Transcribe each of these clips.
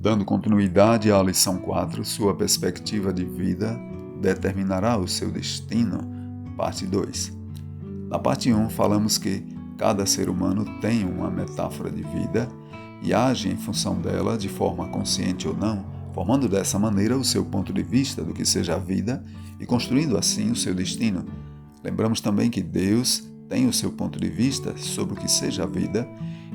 Dando continuidade à lição 4, sua perspectiva de vida determinará o seu destino, parte 2. Na parte 1, falamos que cada ser humano tem uma metáfora de vida e age em função dela de forma consciente ou não, formando dessa maneira o seu ponto de vista do que seja a vida e construindo assim o seu destino. Lembramos também que Deus tem o seu ponto de vista sobre o que seja a vida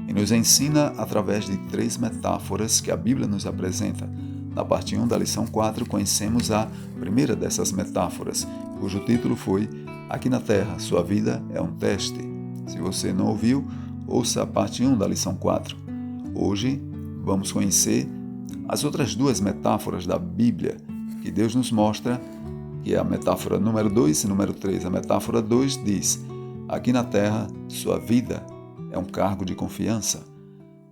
e nos ensina através de 3 metáforas que a Bíblia nos apresenta. Na parte 1 da lição 4, conhecemos a primeira dessas metáforas, cujo título foi Aqui na Terra, sua vida é um teste. Se você não ouviu, ouça a parte 1 da lição 4. Hoje, vamos conhecer as outras 2 metáforas da Bíblia que Deus nos mostra, que é a metáfora número 2 e número 3. A metáfora 2 diz: aqui na Terra, sua vida é um cargo de confiança.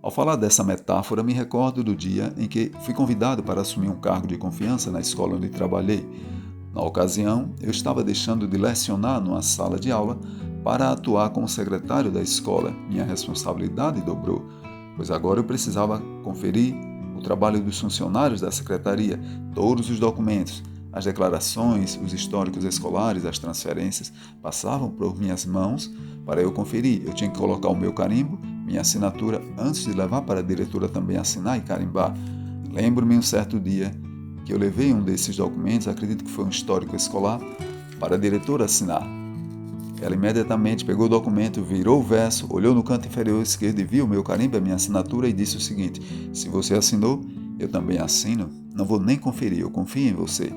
Ao falar dessa metáfora, me recordo do dia em que fui convidado para assumir um cargo de confiança na escola onde trabalhei. Na ocasião, eu estava deixando de lecionar numa sala de aula para atuar como secretário da escola. Minha responsabilidade dobrou, pois agora eu precisava conferir o trabalho dos funcionários da secretaria, todos os documentos, as declarações, os históricos escolares, as transferências passavam por minhas mãos para eu conferir. Eu tinha que colocar o meu carimbo, minha assinatura, antes de levar para a diretora também assinar e carimbar. Lembro-me um certo dia que eu levei um desses documentos, acredito que foi um histórico escolar, para a diretora assinar. Ela imediatamente pegou o documento, virou o verso, olhou no canto inferior esquerdo e viu o meu carimbo, a minha assinatura e disse o seguinte: se você assinou, eu também assino, não vou nem conferir, eu confio em você.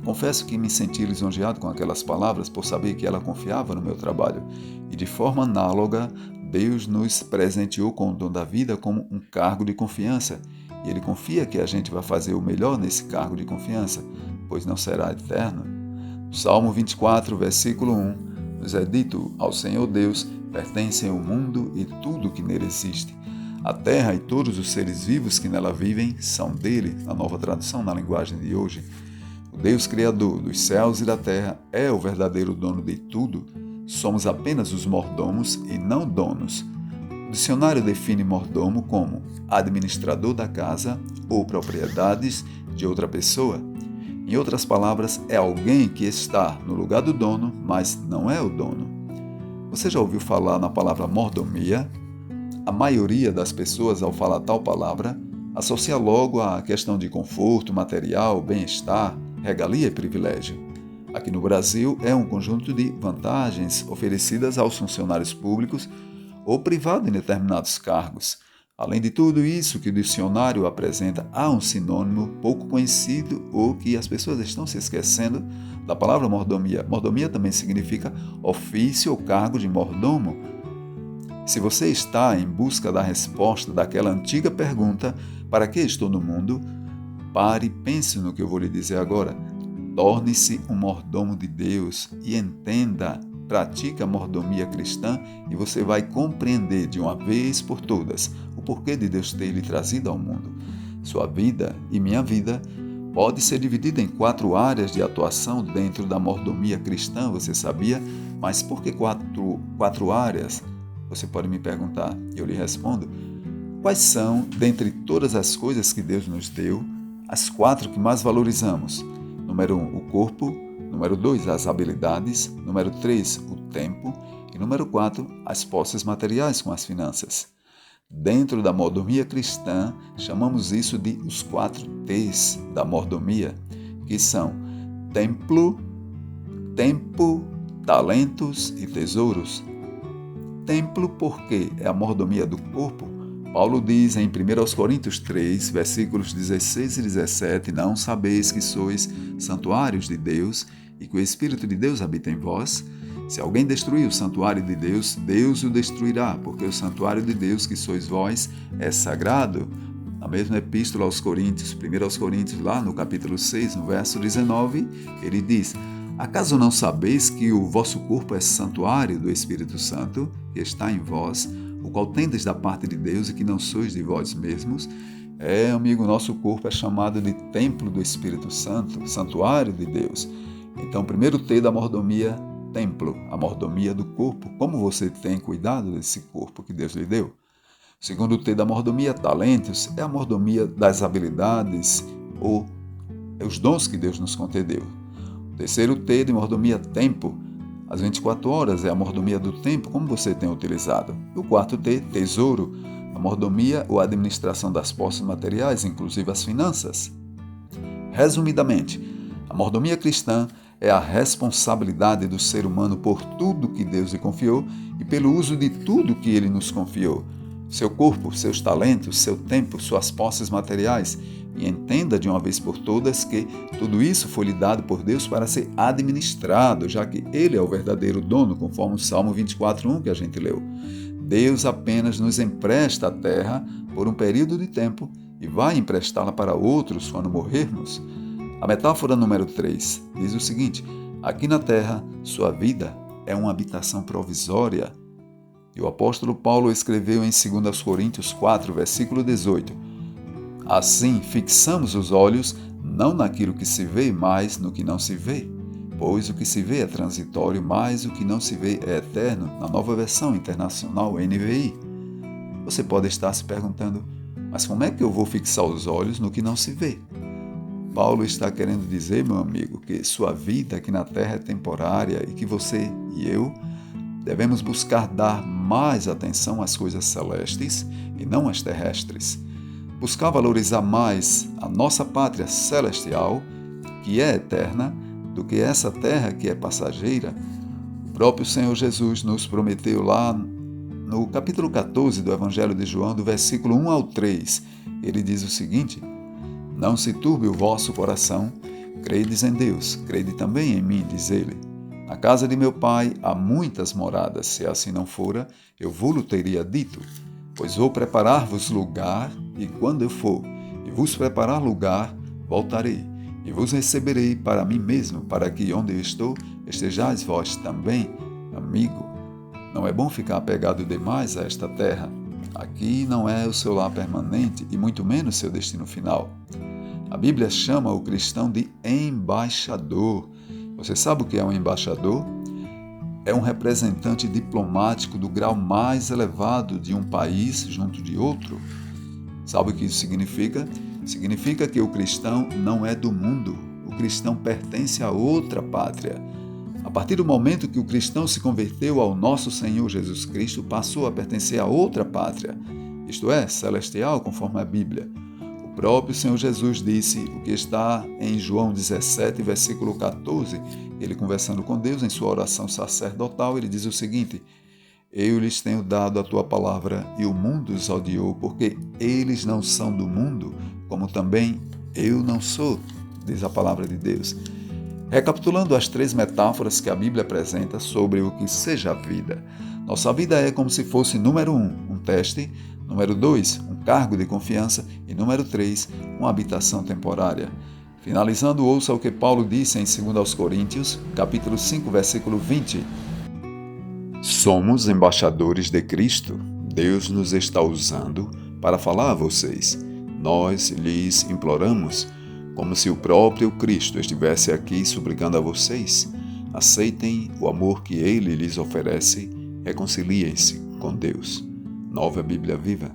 Confesso que me senti lisonjeado com aquelas palavras por saber que ela confiava no meu trabalho. E de forma análoga, Deus nos presenteou com o dom da vida como um cargo de confiança. E Ele confia que a gente vai fazer o melhor nesse cargo de confiança, pois não será eterno. Salmo 24, versículo 1, nos é dito: ao Senhor Deus pertencem o mundo e tudo que nele existe. A terra e todos os seres vivos que nela vivem são dele, na nova tradução na linguagem de hoje. O Deus Criador dos céus e da terra é o verdadeiro dono de tudo. Somos apenas os mordomos e não donos. O dicionário define mordomo como administrador da casa ou propriedades de outra pessoa. Em outras palavras, é alguém que está no lugar do dono, mas não é o dono. Você já ouviu falar na palavra mordomia? A maioria das pessoas, ao falar tal palavra, associa logo a questão de conforto, material, bem-estar, regalia e privilégio. Aqui no Brasil, é um conjunto de vantagens oferecidas aos funcionários públicos ou privados em determinados cargos. Além de tudo isso que o dicionário apresenta, há um sinônimo pouco conhecido ou que as pessoas estão se esquecendo da palavra mordomia. Mordomia também significa ofício ou cargo de mordomo. Se você está em busca da resposta daquela antiga pergunta, para que estou no mundo? Pare e pense no que eu vou lhe dizer agora. Torne-se um mordomo de Deus e entenda, pratique a mordomia cristã e você vai compreender de uma vez por todas o porquê de Deus ter lhe trazido ao mundo. Sua vida e minha vida pode ser dividida em 4 áreas de atuação dentro da mordomia cristã, você sabia? Mas por que quatro áreas? Você pode me perguntar e eu lhe respondo. Quais são, dentre todas as coisas que Deus nos deu, as 4 que mais valorizamos? Número 1, o corpo. Número 2, as habilidades. Número 3, o tempo. E número 4, as posses materiais com as finanças. Dentro da mordomia cristã, chamamos isso de os 4 T's da mordomia, que são templo, tempo, talentos e tesouros. Templo porque é a mordomia do corpo. Paulo diz em 1 Coríntios 3, versículos 16 e 17, não sabeis que sois santuários de Deus e que o Espírito de Deus habita em vós? Se alguém destruir o santuário de Deus, Deus o destruirá, porque o santuário de Deus que sois vós é sagrado. Na mesma epístola aos Coríntios, 1 Coríntios, lá no capítulo 6, no verso 19, ele diz: acaso não sabeis que o vosso corpo é santuário do Espírito Santo, que está em vós, o qual tendes da parte de Deus e que não sois de vós mesmos? Amigo, nosso corpo é chamado de templo do Espírito Santo, santuário de Deus. Então, primeiro T da mordomia, templo, a mordomia do corpo. Como você tem cuidado desse corpo que Deus lhe deu? O segundo T da mordomia, talentos, é a mordomia das habilidades ou os dons que Deus nos concedeu. O terceiro T de mordomia, tempo. As 24 horas é a mordomia do tempo, como você tem utilizado. E o quarto T, tesouro, a mordomia ou administração das posses materiais, inclusive as finanças. Resumidamente, a mordomia cristã é a responsabilidade do ser humano por tudo que Deus lhe confiou e pelo uso de tudo que ele nos confiou. Seu corpo, seus talentos, seu tempo, suas posses materiais. E entenda de uma vez por todas que tudo isso foi lhe dado por Deus para ser administrado, já que Ele é o verdadeiro dono, conforme o Salmo 24:1 que a gente leu. Deus apenas nos empresta a terra por um período de tempo e vai emprestá-la para outros quando morrermos. A metáfora número 3 diz o seguinte: aqui na terra, sua vida é uma habitação provisória. E o apóstolo Paulo escreveu em 2 Coríntios 4, versículo 18: assim, fixamos os olhos não naquilo que se vê, mas no que não se vê. Pois o que se vê é transitório, mas o que não se vê é eterno, na Nova Versão Internacional, NVI. Você pode estar se perguntando, mas como é que eu vou fixar os olhos no que não se vê? Paulo está querendo dizer, meu amigo, que sua vida aqui na Terra é temporária e que você e eu devemos buscar dar mais atenção às coisas celestes e não às terrestres. Buscar valorizar mais a nossa pátria celestial, que é eterna, do que essa terra que é passageira. O próprio Senhor Jesus nos prometeu lá no capítulo 14 do Evangelho de João, do versículo 1 ao 3. Ele diz o seguinte: não se turbe o vosso coração, credes em Deus, crede também em mim, diz ele. Na casa de meu pai há muitas moradas, se assim não fora, eu vou-lo teria dito. Pois vou preparar-vos lugar, e quando eu for e vos preparar lugar, voltarei, e vos receberei para mim mesmo, para que onde eu estou, estejais vós também. Amigo, não é bom ficar apegado demais a esta terra. Aqui não é o seu lar permanente, e muito menos seu destino final. A Bíblia chama o cristão de embaixador. Você sabe o que é um embaixador? É um representante diplomático do grau mais elevado de um país junto de outro. Sabe o que isso significa? Significa que o cristão não é do mundo. O cristão pertence a outra pátria. A partir do momento que o cristão se converteu ao nosso Senhor Jesus Cristo, passou a pertencer a outra pátria, isto é, celestial, conforme a Bíblia. O próprio Senhor Jesus disse o que está em João 17, versículo 14. Ele conversando com Deus em sua oração sacerdotal, ele diz o seguinte: eu lhes tenho dado a tua palavra e o mundo os odiou, porque eles não são do mundo, como também eu não sou, diz a palavra de Deus. Recapitulando as 3 metáforas que a Bíblia apresenta sobre o que seja a vida. Nossa vida é como se fosse número 1, um teste, número 2, um cargo de confiança e número 3, uma habitação temporária. Finalizando, ouça o que Paulo disse em 2 Coríntios, capítulo 5, versículo 20. Somos embaixadores de Cristo. Deus nos está usando para falar a vocês. Nós lhes imploramos, como se o próprio Cristo estivesse aqui suplicando a vocês. Aceitem o amor que Ele lhes oferece, reconciliem-se com Deus. Nova Bíblia Viva.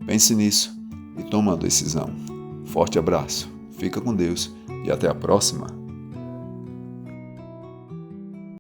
Pense nisso e toma uma decisão. Forte abraço, fica com Deus e até a próxima.